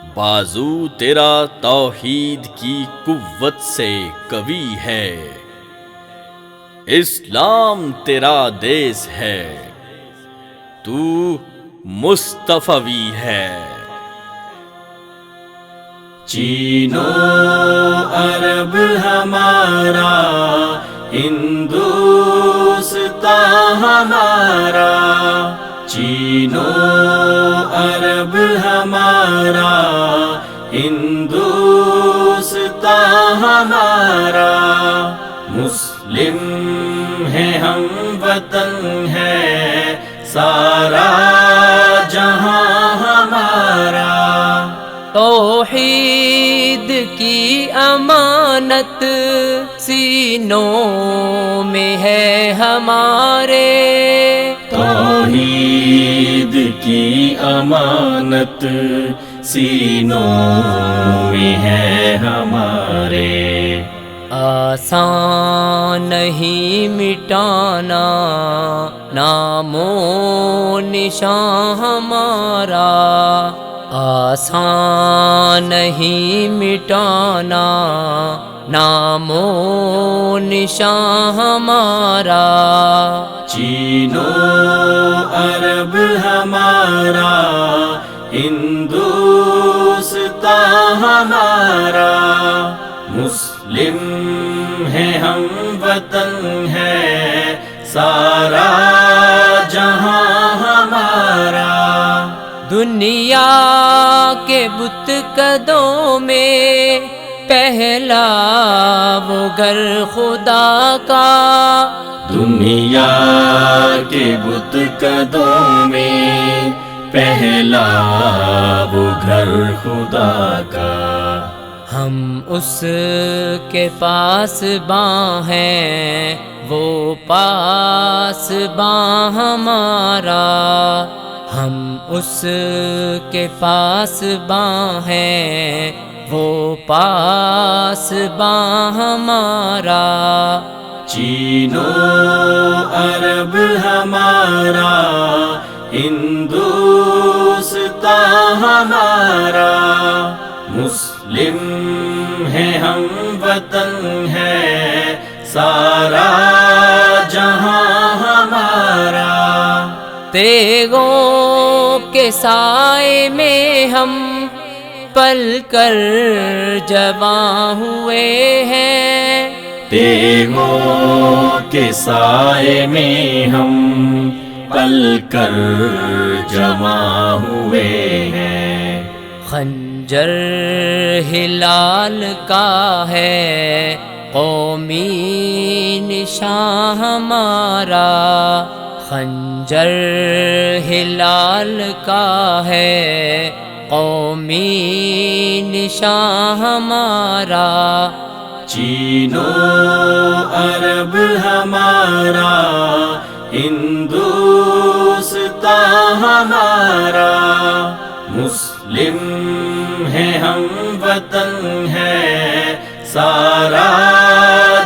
بازو تیرا توحید کی قوت سے قوی ہے، اسلام تیرا دیس ہے، تو مصطفی ہے۔ چین و عرب ہمارا، ہندوستان ہمارا، چین و عرب ہمارا، ہندوستان ہمارا، مسلم ہے ہم وطن ہے سارا جہاں ہمارا۔ توحید کی امانت سینوں میں ہے ہمارے، توحید کی امانت سینوں میں ہے ہمارے۔ آسان نہیں مٹانا نام و نشان ہمارا، آسان نہیں مٹانا نام و نشان ہمارا۔ چین و عرب ہمارا، ہندوستان ہمارا، مسلم ہے ہم وطن ہے سارا جہاں ہمارا۔ دنیا کے بت قدوں میں پہلا وہ گھر خدا کا، دنیا کے بت قدوں میں پہلا وہ گھر خدا کا۔ ہم اس کے پاس باں ہیں، وہ پاس باں ہمارا، ہم اس کے پاس باں ہیں، وہ پاس باں ہمارا۔ چین و عرب ہمارا، ہندوستان ہمارا، مسلم ہے ہم وطن ہے سارا جہاں ہمارا۔ تیغوں کے سائے میں ہم پل کر جواں ہوئے ہیں، تیغوں کے سائے میں ہم پل کر جمع ہوئے ہیں۔ خنجر ہلال کا ہے قومی نشان ہمارا، خنجر ہلال کا ہے قومی نشان ہمارا۔ چین و عرب ہمارا، ہندوستان ہمارا، مسلم ہے ہم وطن ہے سارا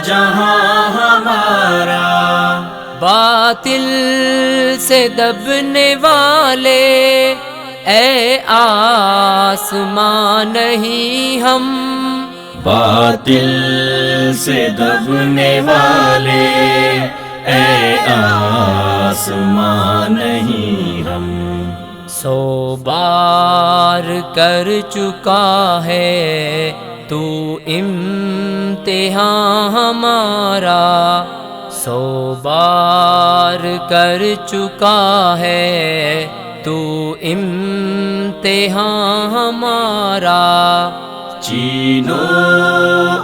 جہاں ہمارا۔ باطل سے دبنے والے اے آسمان نہیں ہم، باطل سے دبنے والے اے آسمان نہیں ہم۔ 100 بار کر چکا ہے تو امتحان ہمارا، 100 بار کر چکا ہے تو امتحان ہمارا۔ چین و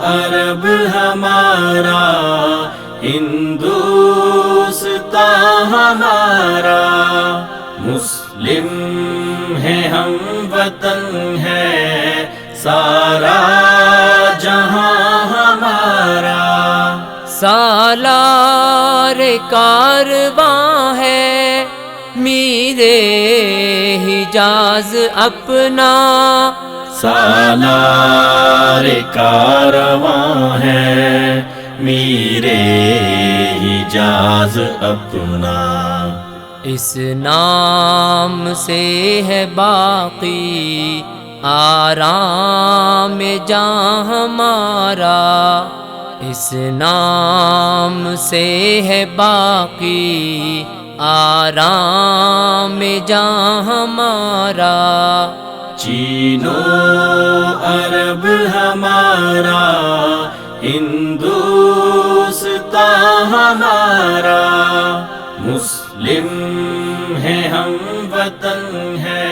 عرب ہمارا، ہندوستان ہمارا، مسلم ہے ہم وطن ہے سارا جہاں ہمارا۔ سالار کارواں ہے میرے حجاز اپنا، سالار کارواں ہے میرے حجاز اپنا۔ اس نام سے ہے باقی آرام جاں ہمارا، اس نام سے ہے باقی آرام جاں ہمارا۔ چین و عرب ہمارا، ہندوستاں ہمارا، مسلم ہے ہم وطن ہے